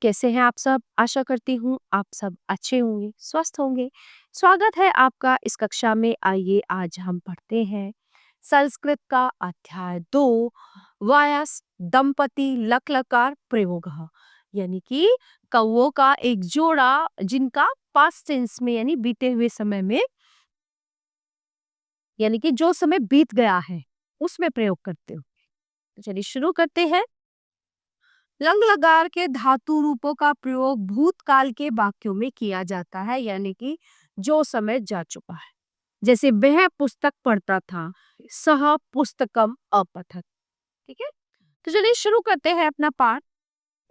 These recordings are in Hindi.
कैसे हैं आप सब? आशा करती हूँ आप सब अच्छे होंगे, स्वस्थ होंगे। स्वागत है आपका इस कक्षा में। आइए आज हम पढ़ते हैं संस्कृत का अध्याय 2 वायस दंपति लकलकार प्रयोगः। यानी कि कौवों का एक जोड़ा जिनका पास्ट टेंस में यानी बीते हुए समय में यानी कि जो समय बीत गया है उसमें प्रयोग करते हो। तो चलिए शुरू करते हैं। लंग लगार के धातु रूपों का प्रयोग भूतकाल के वाक्यों में किया जाता है, यानी कि जो समय जा चुका है। जैसे वह पुस्तक पढ़ता था, सह पुस्तकम अपठत। ठीक है, तो चलिए शुरू करते हैं अपना पाठ।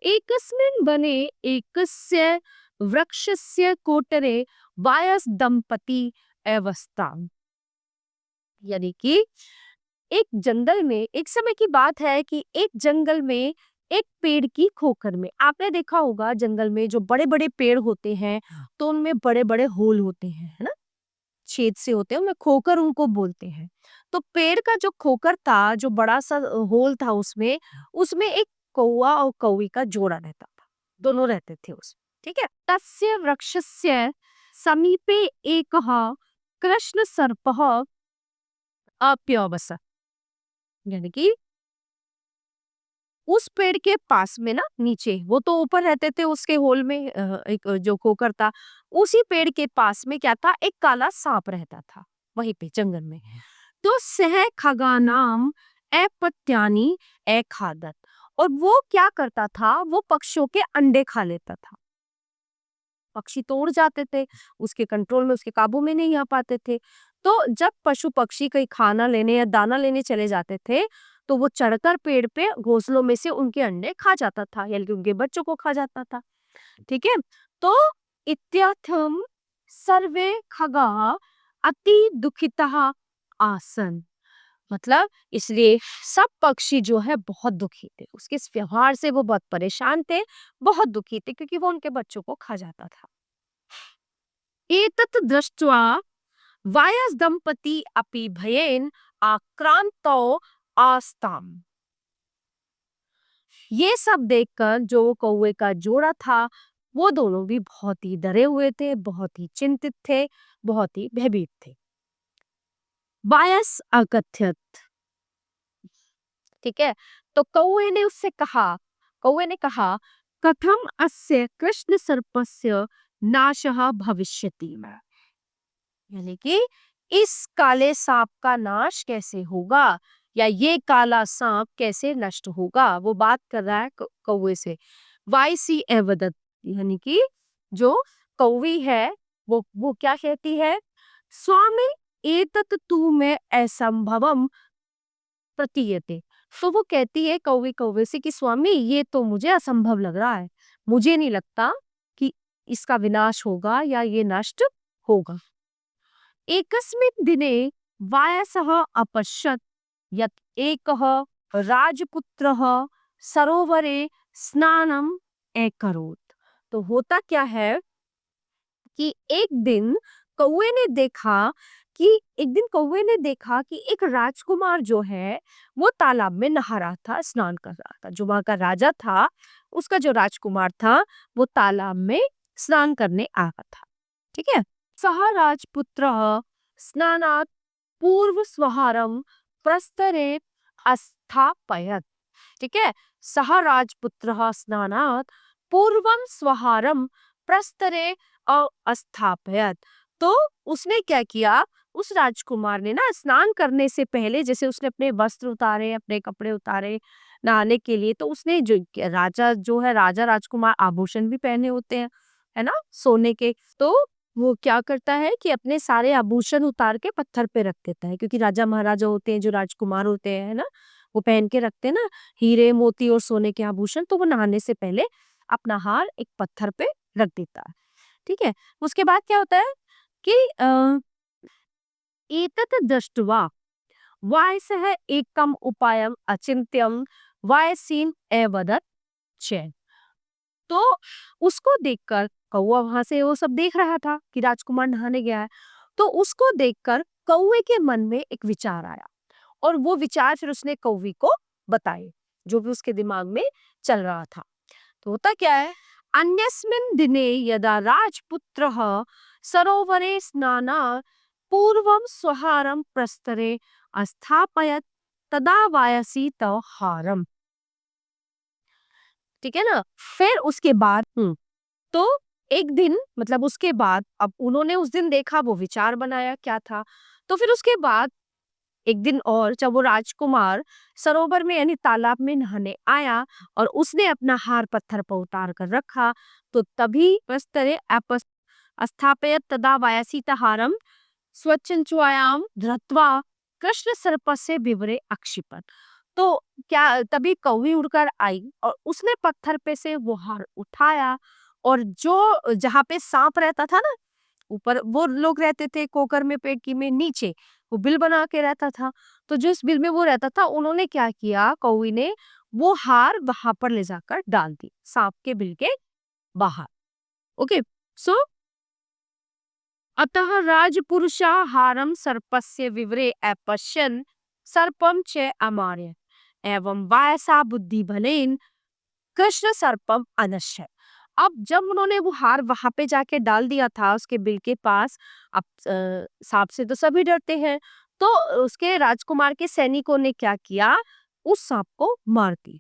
एकस्मिन् वने एकस्य वृक्षस्य कोटरे वायस दंपति अवस्थाम। यानी कि एक जंगल में, एक समय की बात है कि एक जंगल में एक पेड़ की खोखर में, आपने देखा होगा जंगल में जो बड़े बड़े पेड़ होते हैं तो उनमें बड़े बड़े होल होते हैं, है ना, छेद से होते हैं, उनमें खोखर उनको बोलते हैं। तो पेड़ का जो खोखर था, जो बड़ा सा होल था, उसमें उसमें एक कौवा और कौवी का जोड़ा रहता था, दोनों रहते थे उसमें। ठीक है, तस्य वृक्षस्य समीपे एकः कृष्ण सर्पः अप्यवसत्। यानी कि उस पेड़ के पास में ना, नीचे वो तो ऊपर रहते थे उसके होल में, एक जो खोकर था, उसी पेड़ के पास में क्या था, एक काला सांप रहता था वहीं पे जंगल में। तो सह खगानाम अपत्यानि अखादत। और वो क्या करता था, वो पक्षियों के अंडे खा लेता था। पक्षी तो उड़ जाते थे, उसके कंट्रोल में, उसके काबू में नहीं आ पाते थे। तो जब पशु पक्षी कहीं खाना लेने या दाना लेने चले जाते थे तो वो चढ़कर पेड़ पे घोंसलों में से उनके अंडे खा जाता था, यानी कि उनके बच्चों को खा जाता था। ठीक है, तो इत्यर्थम सर्वे खगा अति दुखितः आसन। मतलब इसलिए सब पक्षी जो है बहुत दुखी थे, उसके इस व्यवहार से वो बहुत परेशान थे, बहुत दुखी थे, क्योंकि वो उनके बच्चों को खा जाता था। एतत् दृष्ट्वा वायस दंपति अपि भयेन आक्रांतो आस्ताम। ये सब देखकर जो कौवे का जोड़ा था, वो दोनों भी बहुत ही डरे हुए थे, बहुत ही चिंतित थे, बहुत ही भयभीत थे। वायस अकथ्यत। ठीक है, तो कौवे ने उससे कहा, कौवे ने कहा, कथम अस्य कृष्ण सर्पस्य नाशः भविष्यति। यानी कि इस काले सांप का नाश कैसे होगा, या ये काला सांप कैसे नष्ट होगा। वो बात कर रहा है कौवे से। वाईसी एवदत, यानी कि जो कौवी है वो क्या कहती है, स्वामी एतत तू में असंभवम प्रतीयते। तो वो कहती है कौवी कौवे से कि स्वामी ये तो मुझे असंभव लग रहा है, मुझे नहीं लगता कि इसका विनाश होगा या ये नष्ट होगा। एकस्मिन् दिने वायसः अपश्यत् यत् एकः राजपुत्रः सरोवरे स्नानम अकरोत्। तो होता क्या है कि एक दिन कौवे ने देखा कि एक राजकुमार जो है वो तालाब में नहा रहा था, स्नान कर रहा था। जो वहां का राजा था, उसका जो राजकुमार था, वो तालाब में स्नान करने आ रहा था। ठीक है, सह राजपुत्र स्नानात् पूर्व स्वहारम प्रस्तरे अस्थापयत्। ठीक है, सह राजपुत्र स्नानात् पूर्वम स्वहारम प्रस्तरे अस्थापयत्। तो उसने क्या किया, उस राजकुमार ने ना स्नान करने से पहले, जैसे उसने अपने वस्त्र उतारे, अपने कपड़े उतारे नहाने के लिए, तो उसने जो राजा जो है, राजा राजकुमार आभूषण भी पहने होते हैं, है ना, सोने के। तो वो क्या करता है कि अपने सारे आभूषण उतार के पत्थर पे रख देता है, क्योंकि राजा महाराजा होते हैं, जो राजकुमार होते हैं, है ना, वो पहन के रखते हैं ना हीरे मोती और सोने के आभूषण। तो वो नहाने से पहले अपना हार एक पत्थर पे रख देता है। ठीक है, उसके बाद क्या होता है कि एतत् दृष्ट्वा वायसः एकम उपायम अचिंत्यम वायसीन एवदत् च। तो उसको देखकर, कौवा वहां से वो सब देख रहा था कि राजकुमार नहाने गया है, तो उसको देखकर कौवे के मन में एक विचार आया, और वो विचार फिर उसने कौवी को बताए, जो भी उसके दिमाग में चल रहा था। तो होता क्या है, अन्यस्मिन् दिने यदा राजपुत्रः सरोवरे स्नानात् पूर्वं स्वहारं प्रस्तरे अस्थापयत् तदा वायसी तव हारम। ठीक है ना। फिर उसके बाद तो एक दिन मतलब उसके बाद अब उन्होंने उस दिन देखा, वो विचार बनाया क्या था। तो फिर उसके बाद एक दिन और जब वो राजकुमार सरोवर में यानी तालाब में नहाने आया और उसने अपना हार पत्थर पर उतार कर रखा, तो तभी प्रस्तरे अस्थापयत तदा वायासीता हारम स्वच्छंचुआयाम धृत्वा कृष्ण सर्पस्य विवरे अक्षिपत। तो क्या तभी कौवी उड़कर आई और उसने पत्थर पे से वो हार उठाया, और जो जहाँ पे सांप रहता था ना, ऊपर वो लोग रहते थे कोकर में, पेड़ की में नीचे वो बिल बना के रहता था। तो जिस बिल में वो रहता था, उन्होंने क्या किया, कौवी ने वो हार वहां पर ले जाकर डाल दी सांप के बिल के बाहर। ओके, सो अतः राजपुरुषा हारम सर्पस्य विवरे अपश्यन् सर्पम च अमार्य एवं वायसा बुद्धि बलेन कृष्ण सर्पम अनश्य। अब जब उन्होंने वो हार वहां पे जाके डाल दिया था उसके बिल के पास, अब सांप से तो सभी डरते हैं, तो उसके राजकुमार के सैनिकों ने क्या किया, उस सांप को मार दी,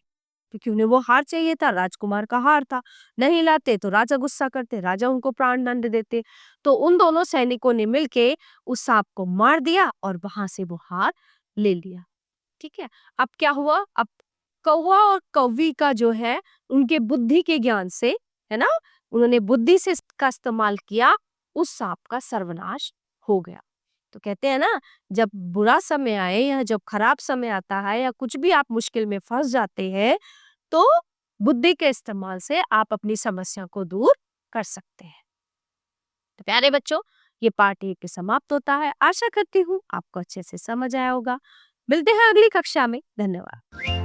क्योंकि उन्हें वो हार चाहिए था, राजकुमार का हार था। नहीं लाते तो राजा गुस्सा करते, राजा उनको प्राण दंड देते। तो उन दोनों सैनिकों ने मिलके उस सांप को मार दिया और वहां से वो हार ले लिया। ठीक है। अब क्या हुआ, अब कौवा और कौवी का जो है, उनके बुद्धि के ज्ञान से, है ना, उन्होंने बुद्धि से इसका इस्तेमाल किया, उस सांप का सर्वनाश हो गया। तो कहते हैं ना, जब बुरा समय आए या जब खराब समय आता है या कुछ भी आप मुश्किल में फंस जाते हैं, तो बुद्धि के इस्तेमाल से आप अपनी समस्या को दूर कर सकते हैं। तो प्यारे बच्चों, ये पार्ट 1 समाप्त होता है। आशा करती हूँ आपको अच्छे से समझ आया होगा। मिलते हैं अगली कक्षा में। धन्यवाद।